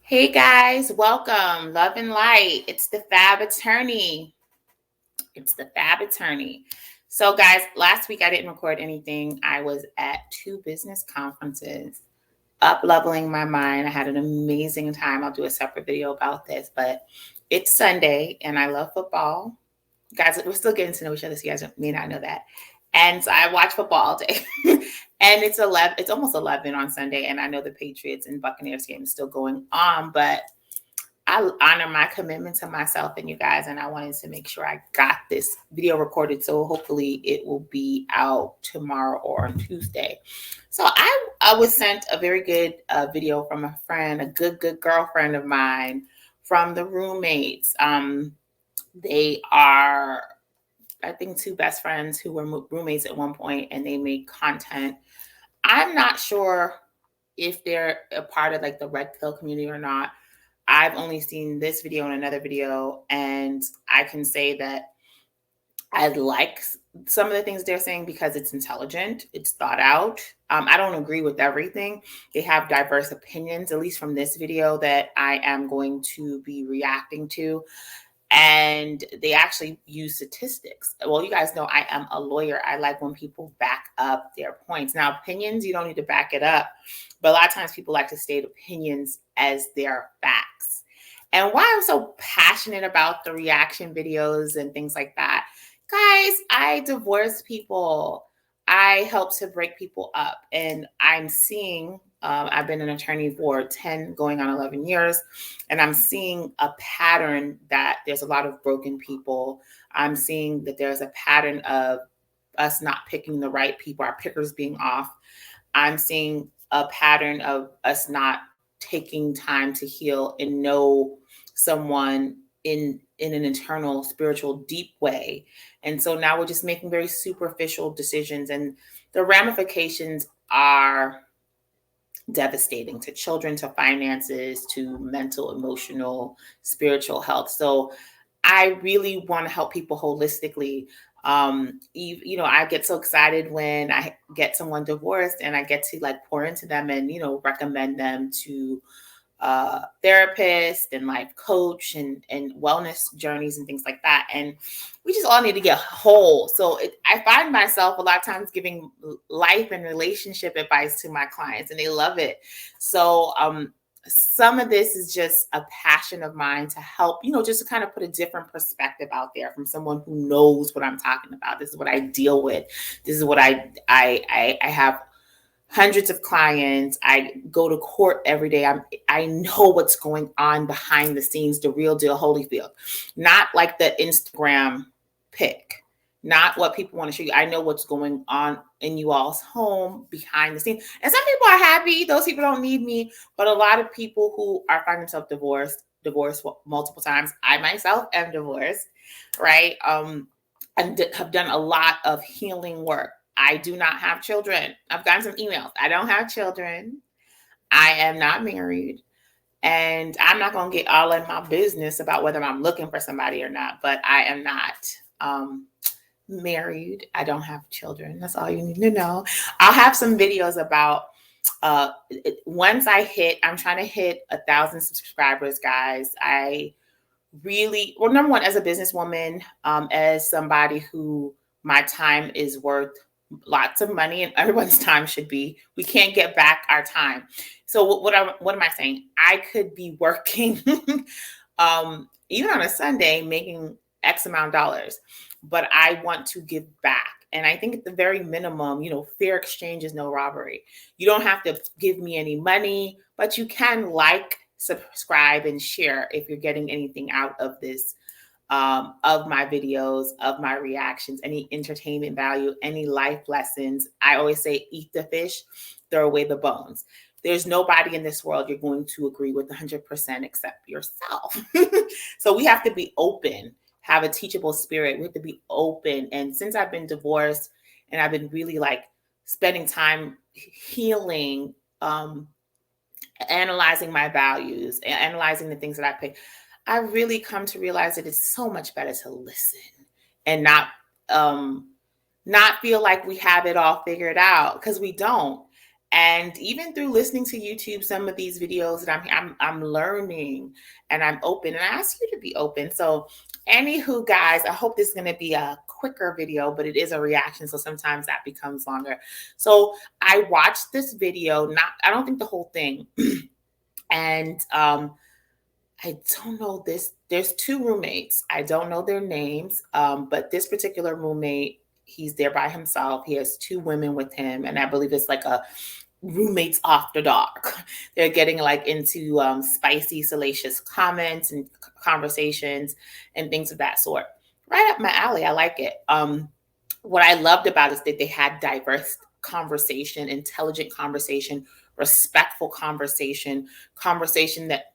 Hey guys, welcome. Love and light. It's the Fab Attorney. It's the Fab Attorney. So, guys, last week I didn't record anything. I was at two business conferences, up leveling my mind. I had an amazing time. I'll do a separate video about this, but it's Sunday and I love football. Guys, we're still getting to know each other, so you guys may not know that. And so I watch football all day. And it's almost 11 on Sunday, and I know the Patriots and Buccaneers game is still going on, but I honor my commitment to myself and you guys, and I wanted to make sure I got this video recorded, so hopefully it will be out tomorrow or on Tuesday. So I was sent a very good video from a friend, a good girlfriend of mine, from the roommates. They are, I think, two best friends who were roommates at one point, and they made content. I'm not sure if they're a part of like the red pill community or not. I've only seen this video and another video, and I can say that I like some of the things they're saying because it's intelligent, it's thought out. I don't agree with everything. They have diverse opinions, at least from this video that I am going to be reacting to. And they actually use statistics. Well, you guys know I am a lawyer. I like when people back up their points. Now, opinions, you don't need to back it up, but a lot of times people like to state opinions as their facts. And why I'm so passionate about the reaction videos and things like that, guys, I divorce people. I help to break people up, and I'm seeing, I've been an attorney for 10 going on 11 years, and I'm seeing a pattern that there's a lot of broken people. I'm seeing that there's a pattern of us not picking the right people, our pickers being off. I'm seeing a pattern of us not taking time to heal and know someone in an internal spiritual deep way. And so now we're just making very superficial decisions, and the ramifications are devastating to children, to finances, to mental, emotional, spiritual health. So I really want to help people holistically. I get so excited when I get someone divorced and I get to like pour into them and, recommend them to therapist and life coach and wellness journeys and things like that. And we just all need to get whole. So I find myself a lot of times giving life and relationship advice to my clients, and they love it. So some of this is just a passion of mine to help, just to kind of put a different perspective out there from someone who knows what I'm talking about. This is what I deal with. This is what I have hundreds of clients. I go to court every day. I know what's going on behind the scenes, the real deal, Holyfield, not like the Instagram pic, not what people want to show you. I know what's going on in you all's home behind the scenes. And some people are happy. Those people don't need me. But a lot of people who are finding themselves divorced multiple times. I myself am divorced, right? And have done a lot of healing work. I do not have children. I've gotten some emails. I don't have children. I am not married. And I'm not going to get all in my business about whether I'm looking for somebody or not, but I am not married. I don't have children. That's all you need to know. I'll have some videos about once I'm trying to hit 1,000 subscribers, guys. I really, well, number one, as a businesswoman, as somebody who my time is worth lots of money, and everyone's time should be. We can't get back our time. So what am I saying? I could be working even on a Sunday making X amount of dollars, but I want to give back. And I think at the very minimum, fair exchange is no robbery. You don't have to give me any money, but you can like, subscribe, and share if you're getting anything out of this, of my videos, of my reactions, any entertainment value, any life lessons. I always say, eat the fish, throw away the bones. There's nobody in this world you're going to agree with 100% except yourself. So we have to be open, have a teachable spirit. We have to be open. And since I've been divorced and I've been really like spending time healing, analyzing my values, analyzing the things that I pick, I really come to realize that it's so much better to listen and not feel like we have it all figured out, because we don't. And even through listening to YouTube, some of these videos that I'm learning, and I'm open, and I ask you to be open. So anywho, guys, I hope this is going to be a quicker video, but it is a reaction. So sometimes that becomes longer. So I watched this video, I don't think the whole thing. And I don't know this. There's two roommates. I don't know their names. But this particular roommate, he's there by himself. He has two women with him. And I believe it's like a roommates after dark. They're getting like into spicy, salacious comments and conversations and things of that sort. Right up my alley. I like it. What I loved about it is that they had diverse conversation, intelligent conversation, respectful conversation that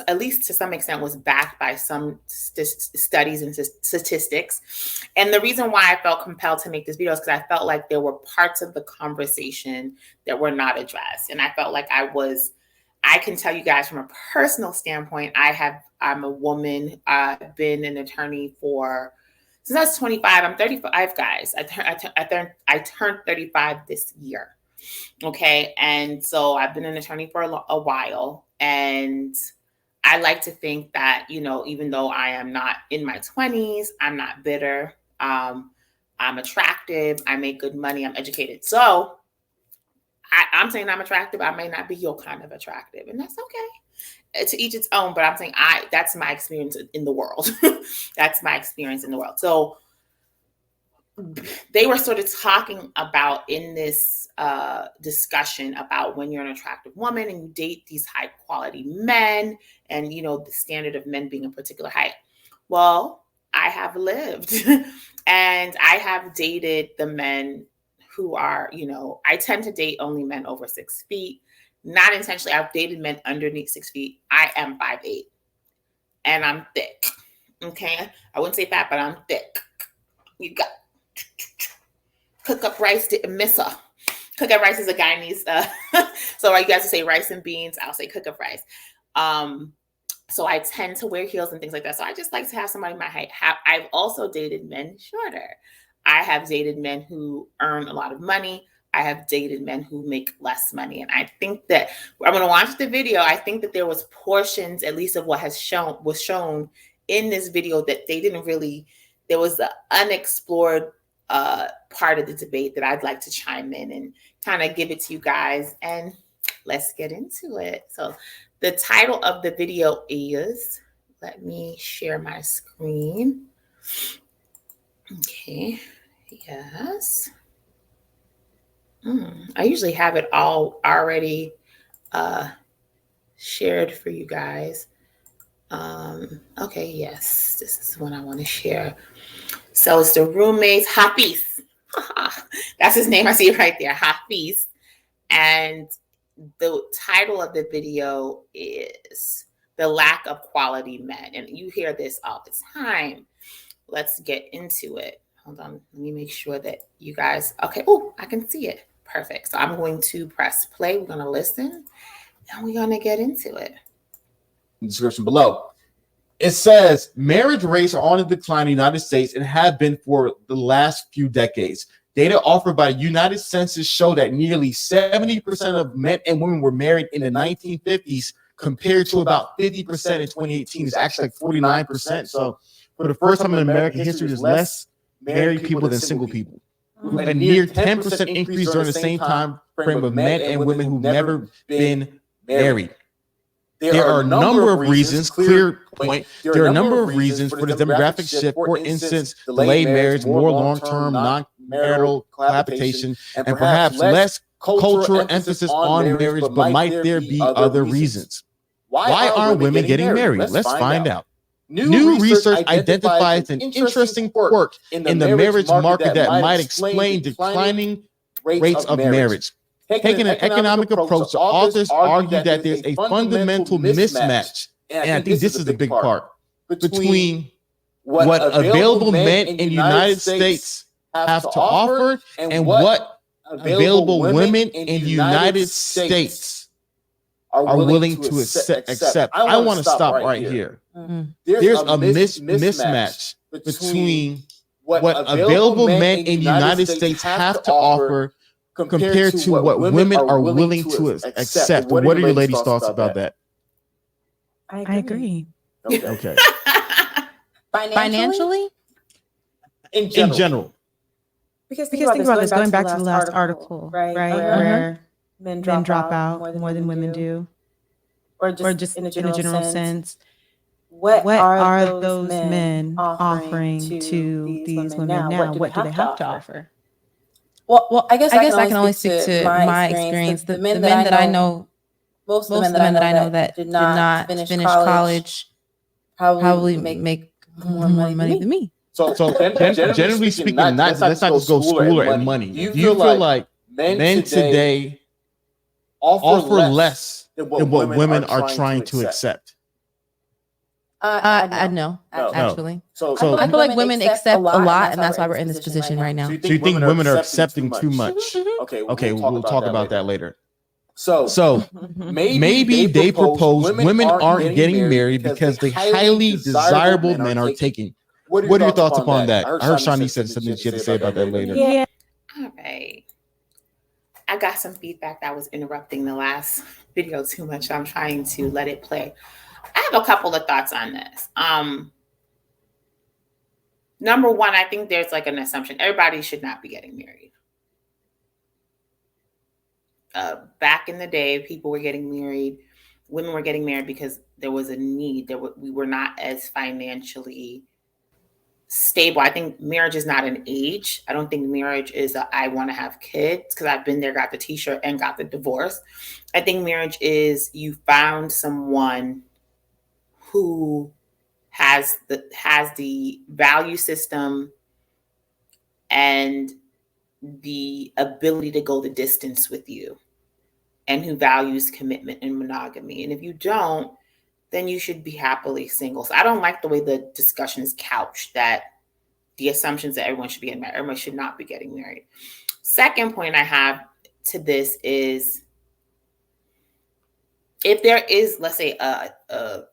at least to some extent was backed by some studies and statistics. And the reason why I felt compelled to make this video is because I felt like there were parts of the conversation that were not addressed. And I felt like I can tell you guys from a personal standpoint, I'm a woman. I've been an attorney since I was 25. I'm 35, guys. I turned 35 this year. Okay. And so I've been an attorney for a while. And I like to think that, even though I am not in my 20s, I'm not bitter. I'm attractive. I make good money. I'm educated. So I'm saying I'm attractive. I may not be your kind of attractive, and that's okay. To each its own. But I'm saying that's my experience in the world. That's my experience in the world. So they were sort of talking about in this discussion about when you're an attractive woman and you date these high quality men and, the standard of men being a particular height. Well, I have lived and I have dated the men who are, I tend to date only men over 6 feet. Not intentionally. I've dated men underneath 6 feet. I am 5'8" and I'm thick. Okay. I wouldn't say fat, but I'm thick. You got cook up rice, didn't miss her. Cook up rice is a Guyanese. So you guys will say rice and beans. I'll say cook up rice. So I tend to wear heels and things like that. So I just like to have somebody my height. I've also dated men shorter. I have dated men who earn a lot of money. I have dated men who make less money. And I think that I'm going to watch the video. I think that there was portions, at least of what was shown in this video, that they didn't really, there was the unexplored part of the debate that I'd like to chime in and kind of give it to you guys, and let's get into it. So the title of the video is, let me share my screen. Okay, yes. I usually have it all already shared for you guys. Okay, yes, this is what I want to share. So it's the roommates, Hafiz. That's his name. I see it right there, Hafiz. And the title of the video is The Lack of Quality Men. And you hear this all the time. Let's get into it. Hold on. Let me make sure that you guys, okay. Oh, I can see it. Perfect. So I'm going to press play. We're going to listen and we're going to get into it. In the description below. It says marriage rates are on the decline in the United States and have been for the last few decades. Data offered by the United Census show that nearly 70% of men and women were married in the 1950s compared to about 50% in 2018. It's actually like 49%. So for the first time in American history, there's less married people than single people. A near 10% increase during the same time frame of men and women who've never been married. There are a number of reasons, clear point, there are a number of reasons for the demographic shift. For instance, delayed marriage, more long-term, non-marital cohabitation, and perhaps less cultural emphasis on marriage, but might there be other reasons? Why aren't women getting married? Let's find out. New research identifies an interesting quirk in the marriage market that might explain declining rates of marriage. Taking an economic approach, the authors argue that there's a fundamental mismatch, and I think this is the big part, between what available men in the United States have to offer and what available women in the United States are willing to accept. I want to stop right here. There's a mismatch between what available men in the United States have to offer compared to what women are willing to accept. What are your ladies' thoughts about that? I agree. Okay. Financially? In general. Because think about this, going back to the last article, right? Where men drop out more than women do. Or just in a general sense. What are those men offering to these women now? What do they have to offer? Well, I guess I can only speak to my experience. The men that I know, most of the men that I know that did not finish college probably make more money than me. So generally speaking, let's not just go school and money. Do you feel like men today offer less than what women are trying to accept? No, actually. So I feel like women accept a lot, and that's why we're in this position right now. So you think women are accepting too much? Okay, we'll talk about that later. So maybe they propose women aren't getting married because the highly desirable men are taking. What are your thoughts upon that? I heard Shawnee said something she had to say about that later. Yeah. All right. I got some feedback that was interrupting the last video too much. So I'm trying to let it play. I have a couple of thoughts on this. Number one, I think there's like an assumption. Everybody should not be getting married. Back in the day, people were getting married. Women were getting married because there was a need. We were not as financially stable. I think marriage is not an age. I don't think marriage is I want to have kids, because I've been there, got the t-shirt and got the divorce. I think marriage is you found someone who has the value system and the ability to go the distance with you, and who values commitment and monogamy. And if you don't, then you should be happily single. So I don't like the way the discussion is couched, that the assumptions that everyone should be getting married. Everyone should not be getting married. Second point I have to this is, if there is, let's say, a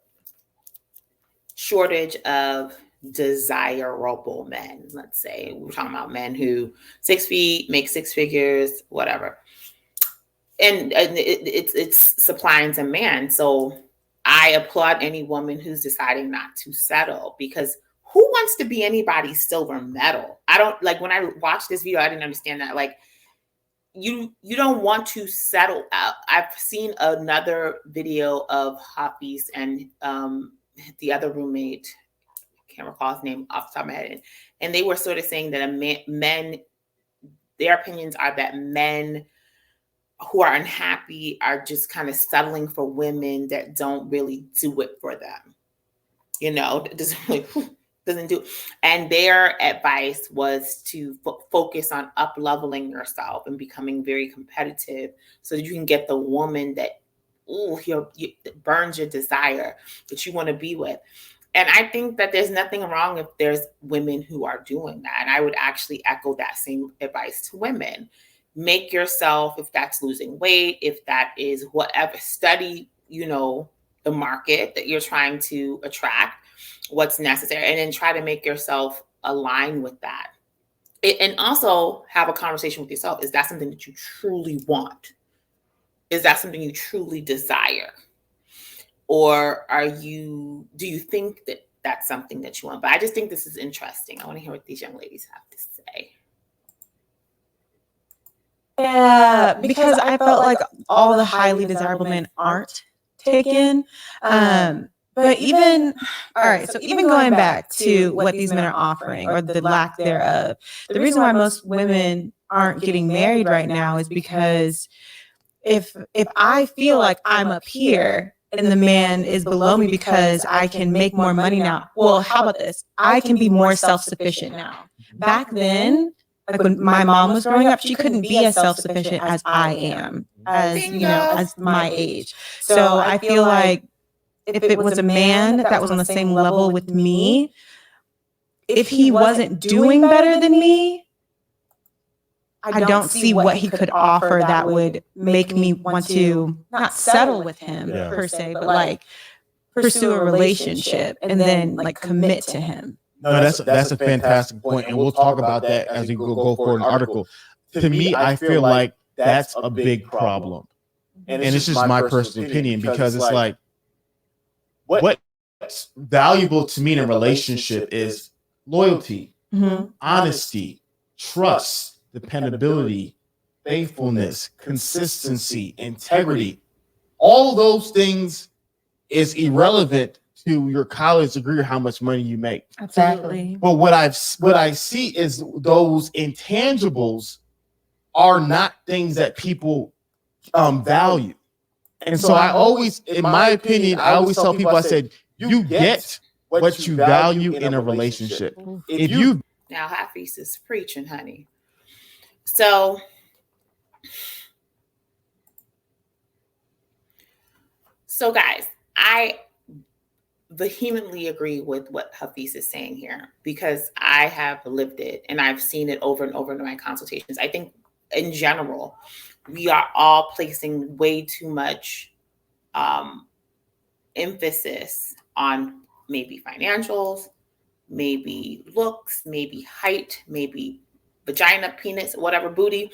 shortage of desirable men, let's say we're talking about men who 6 feet, make 6 figures, whatever. And it's supply and demand. So I applaud any woman who's deciding not to settle, because who wants to be anybody's silver medal? I don't, like, when I watched this video, I didn't understand that. Like, you don't want to settle out. I've seen another video of Hafiz and the other roommate, I can't recall his name off the top of my head, and they were sort of saying that men, their opinions are that men who are unhappy are just kind of settling for women that don't really do it for them. You know, doesn't do. And their advice was to focus on up-leveling yourself and becoming very competitive, so that you can get the woman that burns your desire, that you want to be with. And I think that there's nothing wrong if there's women who are doing that. And I would actually echo that same advice to women. Make yourself, if that's losing weight, if that is whatever, study, the market that you're trying to attract, what's necessary, and then try to make yourself align with that. And also have a conversation with yourself. Is that something that you truly want? Is that something you truly desire? Or do you think that that's something that you want? But I just think this is interesting. I want to hear what these young ladies have to say. Yeah, because I felt like all the highly desirable men aren't taken. But even, all right, so even going back to what these men are offering, or the lack thereof, the reason why most women aren't getting married right now is because if I feel like I'm up here and the man is below me because I can make more money now, well, how about this? I can be more self-sufficient now. Back then, like when my mom was growing up, she couldn't be as self-sufficient as I am, as my age. So I feel like if it was a man that was on the same level with me, if he wasn't doing better than me, I don't see what he could offer that would make me want to not settle with him per se, but like pursue a relationship and then like commit to him. No, that's a fantastic point, and we'll talk about that as we go for an article. to me, I feel like that's a big problem. And it's just my personal opinion, because it's like, what's valuable to me in a relationship is loyalty, honesty, trust, dependability, faithfulness, consistency, integrity. All those things is irrelevant to your college degree or how much money you make. Exactly. But what I see is those intangibles are not things that people value. And so I always, in my opinion, I always tell people, I said, you get what you value in a relationship. If you now Hafiz is preaching, honey. So guys, I vehemently agree with what Hafiz is saying here, because I have lived it and I've seen it over and over in my consultations. I think in general, we are all placing way too much emphasis on maybe financials, maybe looks, maybe height, maybe vagina, penis, whatever, booty.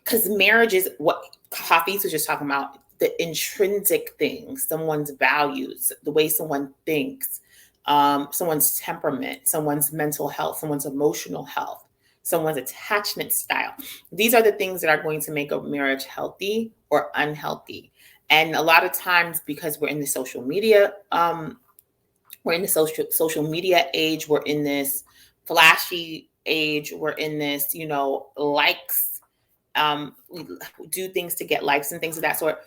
Because marriage is what Hafiz was just talking about, the intrinsic things, someone's values, the way someone thinks, someone's temperament, someone's mental health, someone's emotional health, someone's attachment style. These are the things that are going to make a marriage healthy or unhealthy. And a lot of times, because we're in the social media, social media age, we're in this flashy age, we're in this, likes. We do things to get likes and things of that sort.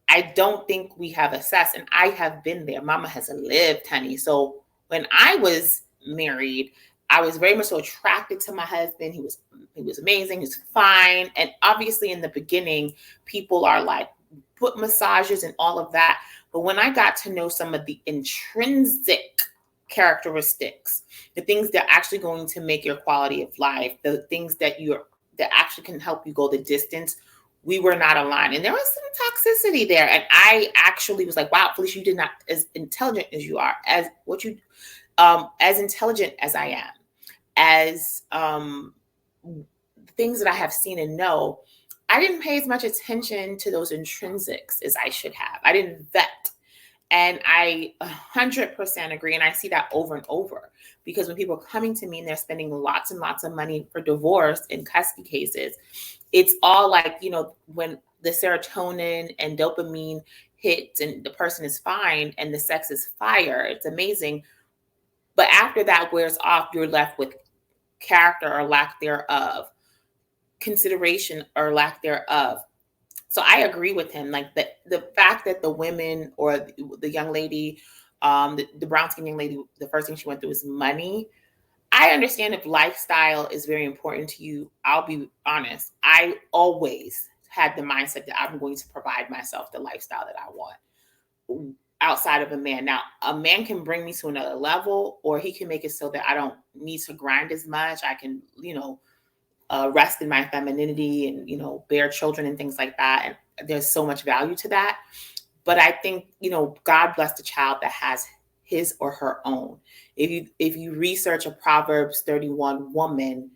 I don't think we have assessed, and I have been there. Mama has lived, honey. So when I was married, I was very much so attracted to my husband. He was amazing. He was fine. And obviously in the beginning, people are like, foot massages and all of that. But when I got to know some of the intrinsic characteristics, the things that are actually going to make your quality of life, the things that actually can help you go the distance, we were not aligned. And there was some toxicity there. And I actually was like, wow, Felicia, you did not, as intelligent as you are, as intelligent as I am, as things that I have seen and know, I didn't pay as much attention to those intrinsics as I should have. I didn't vet. And I 100% agree. And I see that over and over, because when people are coming to me and they're spending lots and lots of money for divorce in custody cases, it's all like, when the serotonin and dopamine hits and the person is fine and the sex is fire, it's amazing. But after that wears off, you're left with character or lack thereof, consideration or lack thereof. So I agree with him. Like the fact that the women or the young lady, the brown skin young lady, the first thing she went through is money. I understand if lifestyle is very important to you. I'll be honest. I always had the mindset that I'm going to provide myself the lifestyle that I want outside of a man. Now, a man can bring me to another level, or he can make it so that I don't need to grind as much. I can, rest in my femininity and, bear children and things like that. And there's so much value to that. But I think, God bless the child that has his or her own. If you research a Proverbs 31 woman,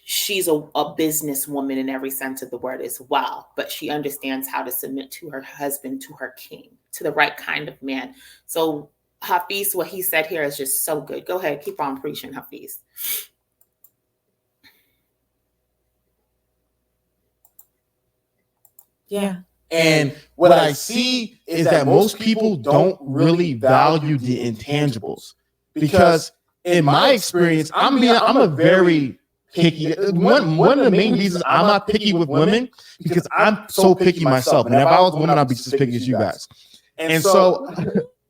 she's a businesswoman in every sense of the word as well. But she understands how to submit to her husband, to her king, to the right kind of man. So Hafiz, what he said here is just so good. Go ahead, keep on preaching, Hafiz. Yeah. And what I see is that most people don't really value the intangibles, because in my experience, I'm a very picky. One of the main reasons I'm not picky with women, because I'm so picky myself. And if I was a woman, I'd be just as picky as you guys. And so,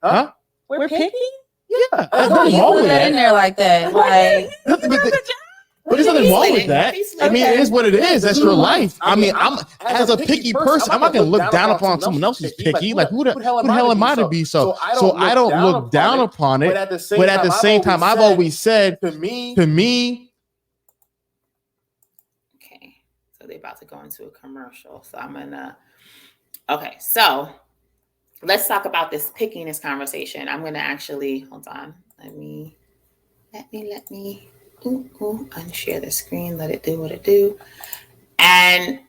huh? We're picky? Yeah. I thought you put that in there like that. Like, but there's nothing wrong with that. I mean, it is what it is. That's your life. I mean, I'm as a picky person, I'm not going to look down upon someone else who's picky. Like, who the hell am I to be so? So I don't look down upon it. But at the same time, I've always said, to me. Okay, so they're about to go into a commercial. So I'm gonna. Okay, so let's talk about this pickiness conversation. I'm gonna actually hold on. Let me. Unshare the screen. Let it do what it do. And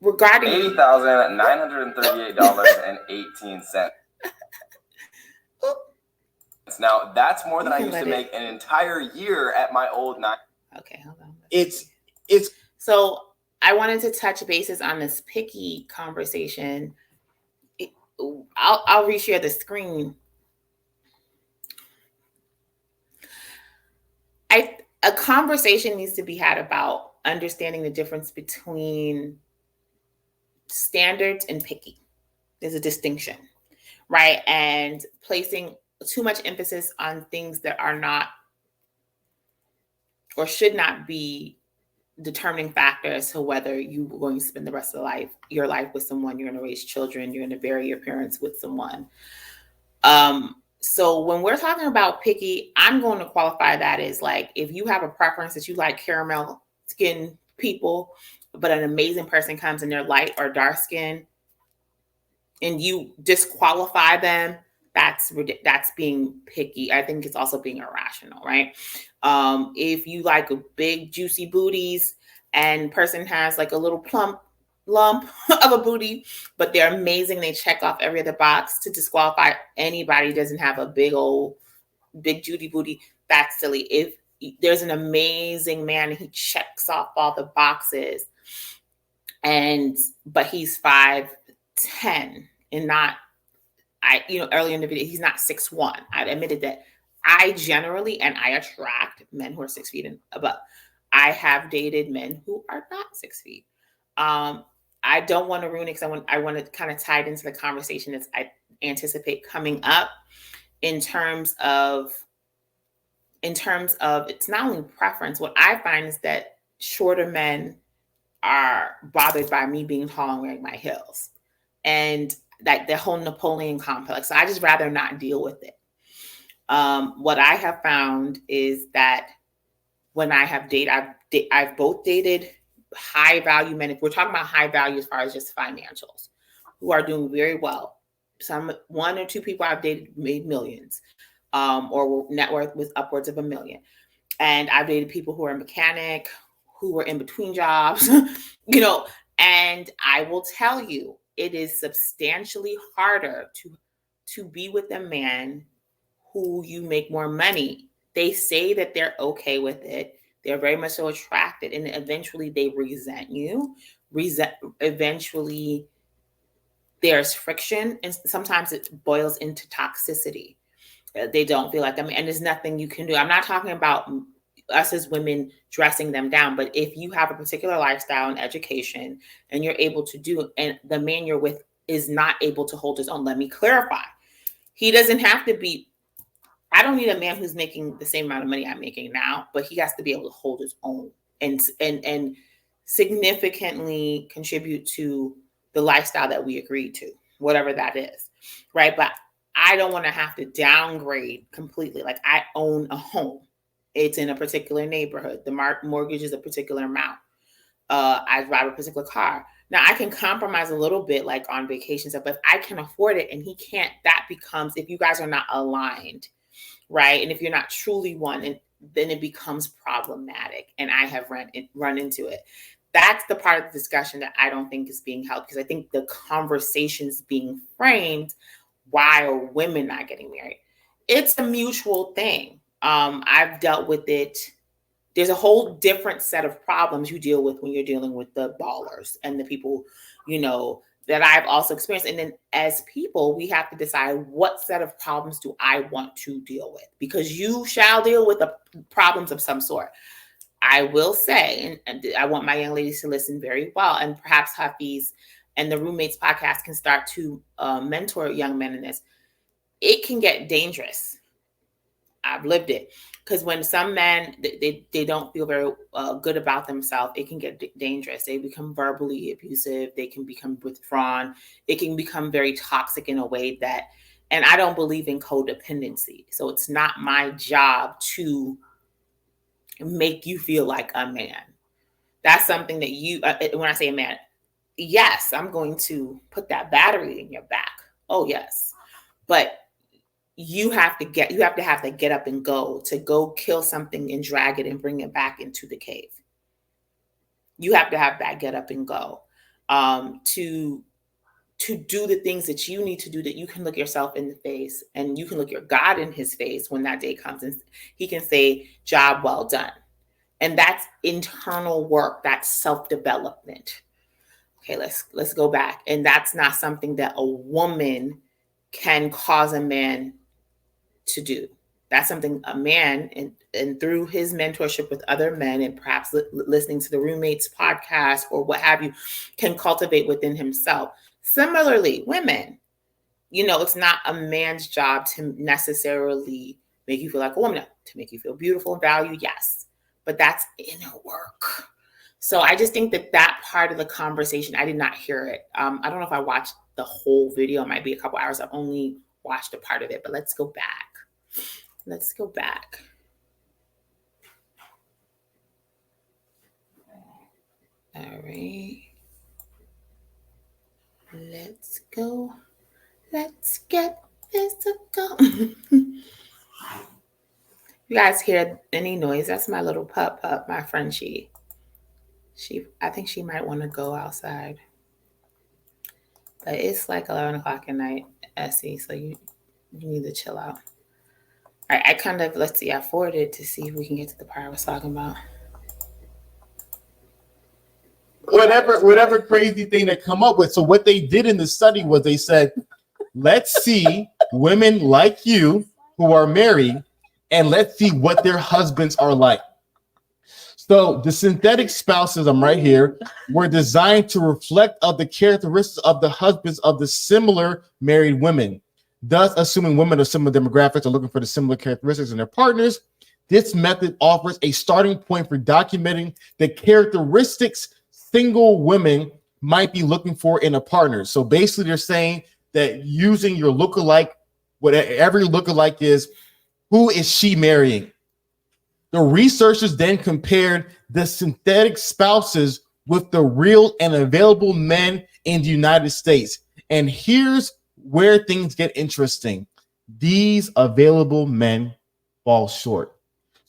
regarding $80,938.18. Now that's more than I used to make an entire year at my old nine. Okay, hold on. It's so I wanted to touch bases on this picky conversation. I'll reshare the screen. A conversation needs to be had about understanding the difference between standards and picky. There's a distinction, right? And placing too much emphasis on things that are not or should not be determining factor as to whether you're going to spend the rest of your life with someone, you're going to raise children, you're going to bury your parents with someone. So when we're talking about picky, I'm going to qualify that as like, if you have a preference that you like caramel skin people, but an amazing person comes and they're light or dark skin and you disqualify them, that's being picky. I think it's also being irrational, right? If you like big juicy booties and person has like a little plump lump of a booty, but they're amazing, they check off every other box, to disqualify anybody who doesn't have a big juicy booty, that's silly. If there's an amazing man and he checks off all the boxes but he's 5'10" and not, earlier in the video, he's not 6'1". I admitted that I generally, and I attract men who are 6 feet and above. I have dated men who are not 6 feet. I don't want to ruin it because I want to kind of tie it into the conversation that I anticipate coming up in terms of it's not only preference. What I find is that shorter men are bothered by me being tall and wearing my heels, and like the whole Napoleon complex. So I just rather not deal with it. What I have found is that when I have dated, I've both dated high value men. If we're talking about high value as far as just financials, who are doing very well. One or two people I've dated made millions, or net worth was upwards of $1 million. And I've dated people who are a mechanic, who were in between jobs, and I will tell you, it is substantially harder to be with a man who you make more money. They say that they're okay with it. They're very much so attracted, and eventually they resent you. Eventually there's friction, and sometimes it boils into toxicity. They don't feel like them, and there's nothing you can do. I'm not talking about us as women dressing them down, but if you have a particular lifestyle and education and you're able to do, and the man you're with is not able to hold his own, let me clarify. He doesn't have to be, I don't need a man who's making the same amount of money I'm making now, but he has to be able to hold his own and significantly contribute to the lifestyle that we agreed to, whatever that is, right? But I don't want to have to downgrade completely. Like, I own a home. It's in a particular neighborhood. The mortgage is a particular amount. I drive a particular car. Now, I can compromise a little bit, like on vacations, but if I can afford it and he can't, that becomes, if you guys are not aligned, right? And if you're not truly one, and then it becomes problematic. And I have run into it. That's the part of the discussion that I don't think is being held, because I think the conversation's being framed, why are women not getting married? It's a mutual thing. I've dealt with it. There's a whole different set of problems you deal with when you're dealing with the ballers and the people, that I've also experienced. And then as people, we have to decide, what set of problems do I want to deal with? Because you shall deal with the problems of some sort. I will say, and I want my young ladies to listen very well, and perhaps Hafiz and the Roommates podcast can start to mentor young men in this. It can get dangerous. I've lived it. Because when some men, they don't feel very good about themselves, it can get dangerous. They become verbally abusive. They can become withdrawn. It can become very toxic in a way that, and I don't believe in codependency. So it's not my job to make you feel like a man. That's something that you, when I say a man, yes, I'm going to put that battery in your back. Oh, yes. But you have to have to get up and go kill something and drag it and bring it back into the cave. You have to have that get up and go to do the things that you need to do, that you can look yourself in the face and you can look your God in his face when that day comes, and he can say, job well done. And that's internal work. That's self-development. Okay, let's go back. And that's not something that a woman can cause a man to do. That's something a man, and through his mentorship with other men and perhaps listening to the roommates podcast or what have you, can cultivate within himself. Similarly, women, it's not a man's job to necessarily make you feel like a woman, to make you feel beautiful and valued. Yes, but that's inner work. So I just think that part of the conversation, I did not hear it. I don't know if I watched the whole video. It might be a couple hours. I've only watched a part of it, but let's go back. Let's go back. All right. Let's go. Let's get physical. You guys hear any noise? That's my little pup, my Frenchie. I think she might want to go outside. But it's like 11 o'clock at night, Essie, so you need to chill out. All right, I kind of, I forwarded to see if we can get to the part I was talking about. Whatever crazy thing they come up with. So what they did in the study was they said, let's see women like you who are married, and let's see what their husbands are like. So the synthetic spouses, I'm right here, were designed to reflect of the characteristics of the husbands of the similar married women. Thus, assuming women of similar demographics are looking for the similar characteristics in their partners, this method offers a starting point for documenting the characteristics single women might be looking for in a partner. So basically, they're saying that using your lookalike, whatever your lookalike is, who is she marrying? The researchers then compared the synthetic spouses with the real and available men in the United States. And here's where things get interesting. These available men fall short.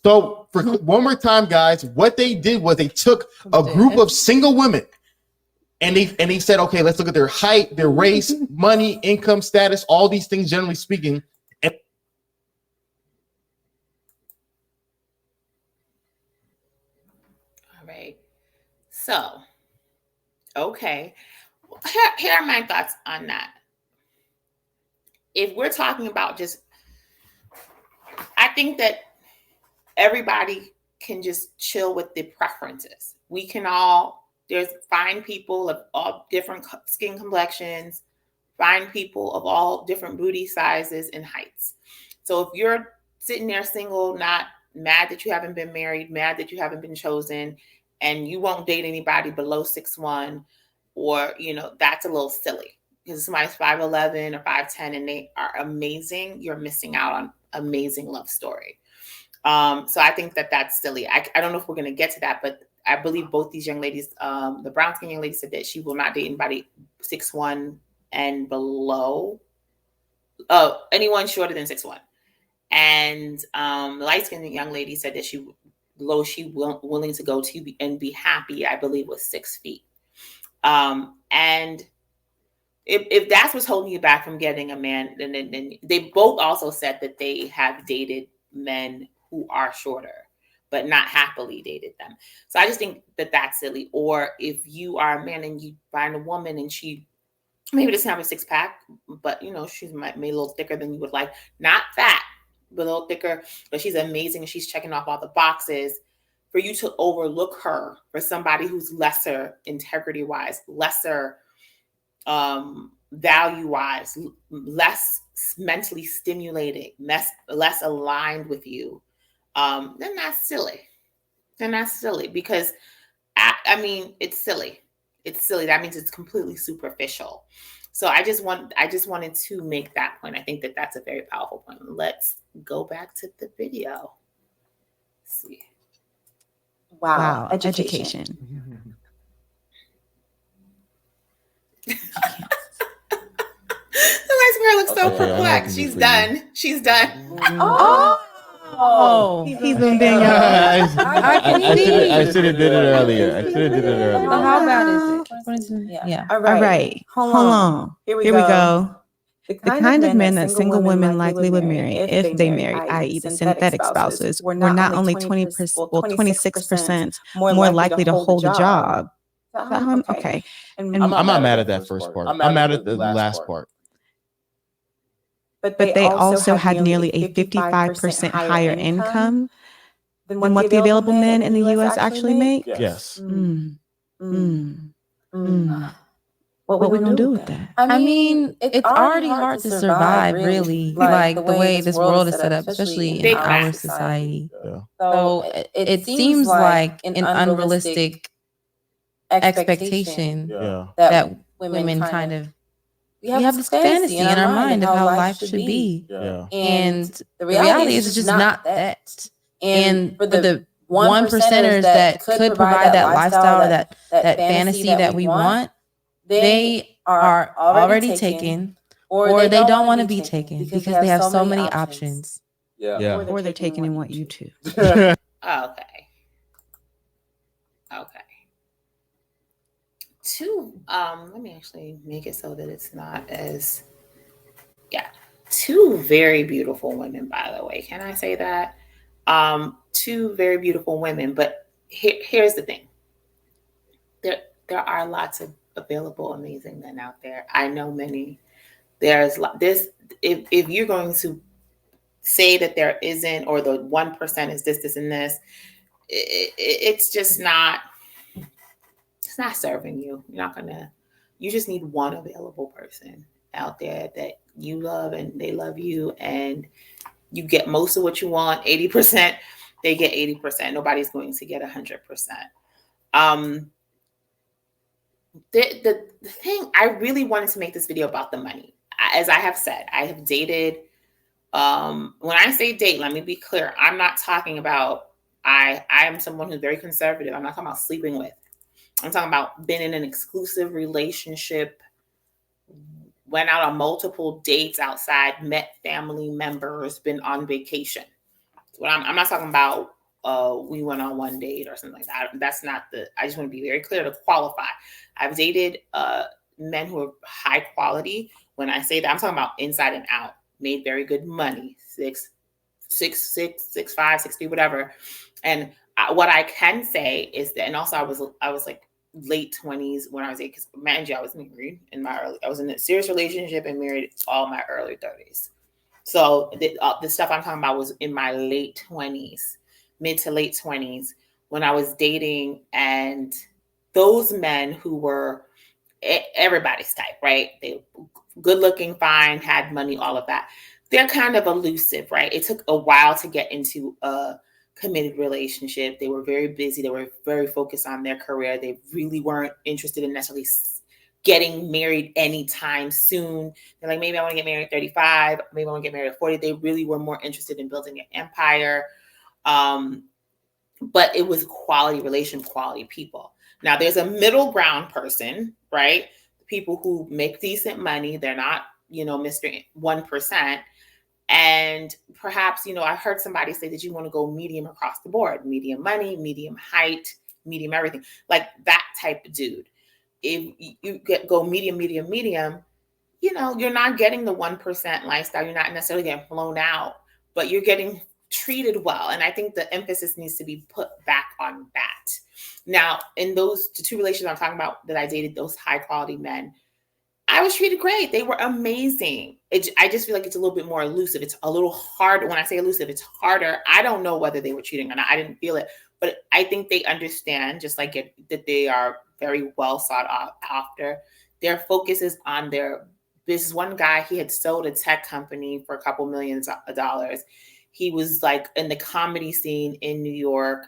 So for one more time, guys, what they did was they took a group of single women and they said, okay, let's look at their height, their race, money, income status, all these things, generally speaking. And all right. So, okay. Here are my thoughts on that. If we're talking about I think that everybody can just chill with the preferences. We can there's fine people of all different skin complexions, fine people of all different booty sizes and heights. So if you're sitting there single, not mad that you haven't been married, mad that you haven't been chosen, and you won't date anybody below 6'1", or, that's a little silly. Because somebody's 5'11" or 5'10" and they are amazing, you're missing out on amazing love story. So I think that's silly. I don't know if we're going to get to that, but I believe both these young ladies, the brown skin young lady said that she will not date anybody 6'1" and below. Oh, anyone shorter than 6'1". And the light skinned young lady said that she willing to go to and be happy, I believe, was 6 feet. And if that's what's holding you back from getting a man, then they both also said that they have dated men who are shorter, but not happily dated them. So I just think that that's silly. Or if you are a man and you find a woman and she maybe doesn't have a 6-pack, but she's made a little thicker than you would like, not fat, but a little thicker, but she's amazing and she's checking off all the boxes, for you to overlook her for somebody who's lesser integrity-wise, lesser value-wise, less mentally stimulated, less aligned with you, then that's silly. Because it's silly. It's silly. That means it's completely superficial. So I just wanted to make that point. I think that that's a very powerful point. Let's go back to the video. Let's see. Wow. Education. The light square looks so Okay, I know I perplexed. can do She's for you. done. She's done. Oh, he's doing Danielle. I should have did it earlier. I should have did it So earlier. how bad is it? Yeah. All right. Hold on. Here we go. The kind of men that single women likely would marry if they married, i.e. the synthetic spouses, were not only 26% more likely to hold a job. Okay. And I'm not mad at that first part. I'm mad at the last part. but they also had nearly a 55% higher income than what the available men in the U.S. actually make. Yes. What we gonna do with that? I mean, it's already hard to survive, really, like the way this world is set up, especially in Big our facts. society. Yeah. So it seems like an unrealistic expectation Yeah. that women kind of, we have this fantasy in our mind of how life should be. Yeah. And the reality is just not that. And for the 1%ers that could provide that lifestyle or that fantasy that we want, they are already taken, or they don't want to be taken because they have so many options. Yeah. Or they're taking and want you to. Okay. Let me actually make it so that it's not as, two very beautiful women, by the way. Can I say that? Two very beautiful women, but here's the thing. There are lots of available amazing men out there. I know many. There's this. If you're going to say that there isn't, or the 1% is this, and this, it's just not. It's not serving you. You're not gonna. You just need one available person out there that you love and they love you, and you get most of what you want. 80%, they get 80%. Nobody's going to get 100%. The thing, I really wanted to make this video about the money. As I have said, I have dated. When I say date, let me be clear. I'm not talking about, I am someone who's very conservative. I'm not talking about sleeping with. I'm talking about being in an exclusive relationship, went out on multiple dates outside, met family members, been on vacation. I'm not talking about we went on one date or something like that. That's not I just want to be very clear to qualify. I've dated men who are high quality. When I say that, I'm talking about inside and out, made very good money, 6'5", 6'3", whatever. And what I can say is that, and also I was like late 20s when I was 8, because mind you, I was married I was in a serious relationship and married all my early 30s. So the stuff I'm talking about was in my late 20s, mid to late 20s, when I was dating, and those men who were everybody's type, right? They good looking, fine, had money, all of that. They're kind of elusive, right? It took a while to get into a committed relationship. They were very busy. They were very focused on their career. They really weren't interested in necessarily getting married anytime soon. They're like, maybe I want to get married at 35. Maybe I want to get married at 40. They really were more interested in building an empire. But it was quality relation, quality people. Now there's a middle ground person, right? People who make decent money. They're not, Mr. 1%. And perhaps, I heard somebody say that you want to go medium across the board, medium money, medium height, medium everything, like that type of dude. If you go medium, you're not getting the 1% lifestyle. You're not necessarily getting blown out, but you're getting treated well. And I think the emphasis needs to be put back on that. Now, in those two relationships I'm talking about that I dated, those high quality men, I was treated great. They were amazing. I just feel like it's a little bit more elusive. It's a little harder. When I say elusive, it's harder. I don't know whether they were cheating or not. I didn't feel it. But I think they understand, just like that they are very well sought after. Their focus is on their business. One guy, he had sold a tech company for a couple millions of dollars. He was like in the comedy scene in New York.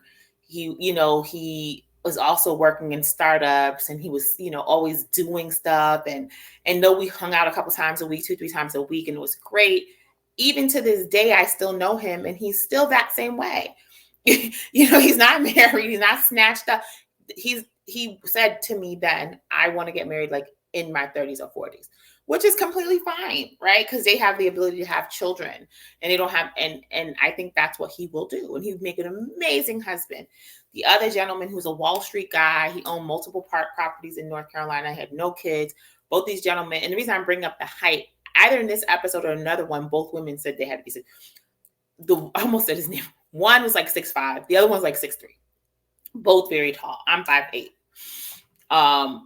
He was also working in startups, and he was, always doing stuff. And though we hung out a couple times a week, 2-3 times a week, and it was great. Even to this day, I still know him, and he's still that same way. He's not married. He's not snatched up. He said to me then, I want to get married like in my 30s or 40s, which is completely fine, right? Because they have the ability to have children, and they don't have, and I think that's what he will do, and he would make an amazing husband. The other gentleman, who's a Wall Street guy, he owned multiple properties in North Carolina, had no kids. Both these gentlemen, and the reason I'm bringing up the height, either in this episode or another one, both women said they had to be I almost said his name. One was like 6'5", the other one's like 6'3". Both very tall. I'm 5'8".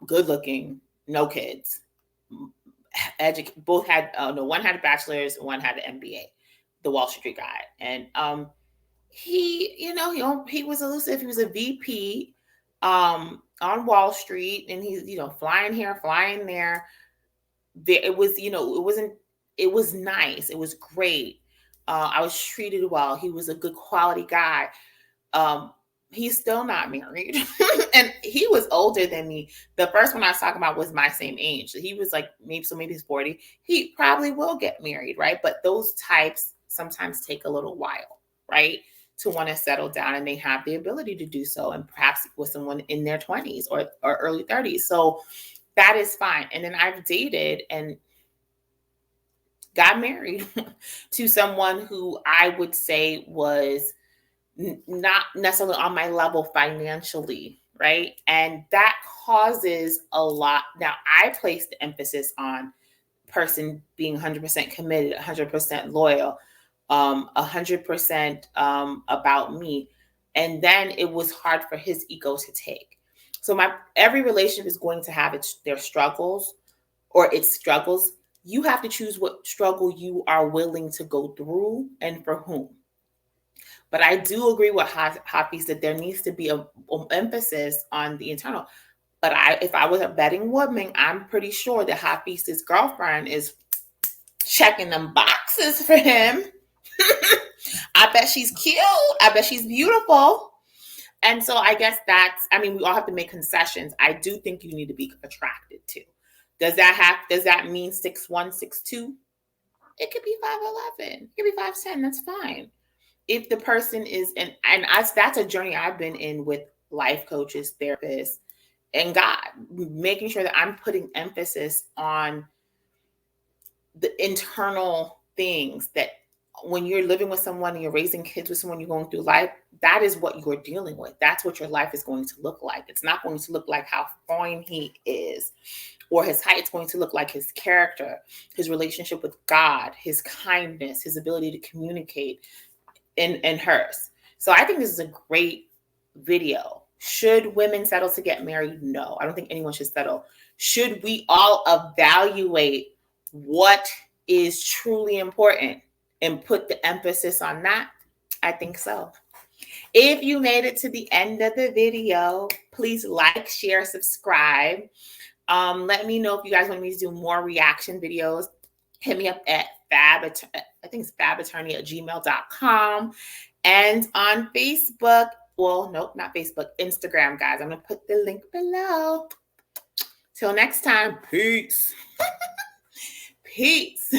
Good looking, no kids. Both had one had a bachelor's, one had an MBA. The Wall Street guy, and he was elusive. He was a VP on Wall Street, and he's flying here, flying there. It was nice. It was great. I was treated well. He was a good quality guy. He's still not married. And he was older than me. The first one I was talking about was my same age. He was like, maybe he's 40. He probably will get married, right? But those types sometimes take a little while, right? To want to settle down, and they have the ability to do so, and perhaps with someone in their 20s or early 30s. So that is fine. And then I've dated and got married to someone who I would say was not necessarily on my level financially, right? And that causes a lot. Now, I place the emphasis on person being 100% committed, 100% loyal, 100% about me. And then it was hard for his ego to take. So every relationship is going to have their struggles or its struggles. You have to choose what struggle you are willing to go through and for whom. But I do agree with Hafiz that there needs to be an emphasis on the internal. But if I was a betting woman, I'm pretty sure that Hafiz's girlfriend is checking them boxes for him. I bet she's cute. I bet she's beautiful. And so I guess we all have to make concessions. I do think you need to be attracted to. Does that mean 6'1", 6'2"? It could be 5'11". It could be 5'10". That's fine. If the person is, that's a journey I've been in with life coaches, therapists, and God, making sure that I'm putting emphasis on the internal things, that when you're living with someone and you're raising kids with someone, you're going through life, that is what you're dealing with. That's what your life is going to look like. It's not going to look like how fine he is or his height. It's going to look like his character, his relationship with God, his kindness, his ability to communicate, and hers. So I think this is a great video. Should women settle to get married? No, I don't think anyone should settle. Should we all evaluate what is truly important and put the emphasis on that? I think so. If you made it to the end of the video, please like, share, subscribe. Let me know if you guys want me to do more reaction videos. Hit me up at FabAttorney@gmail.com, and on Facebook. Well, nope, not Facebook, Instagram, guys. I'm going to put the link below. Till next time, peace. Peace.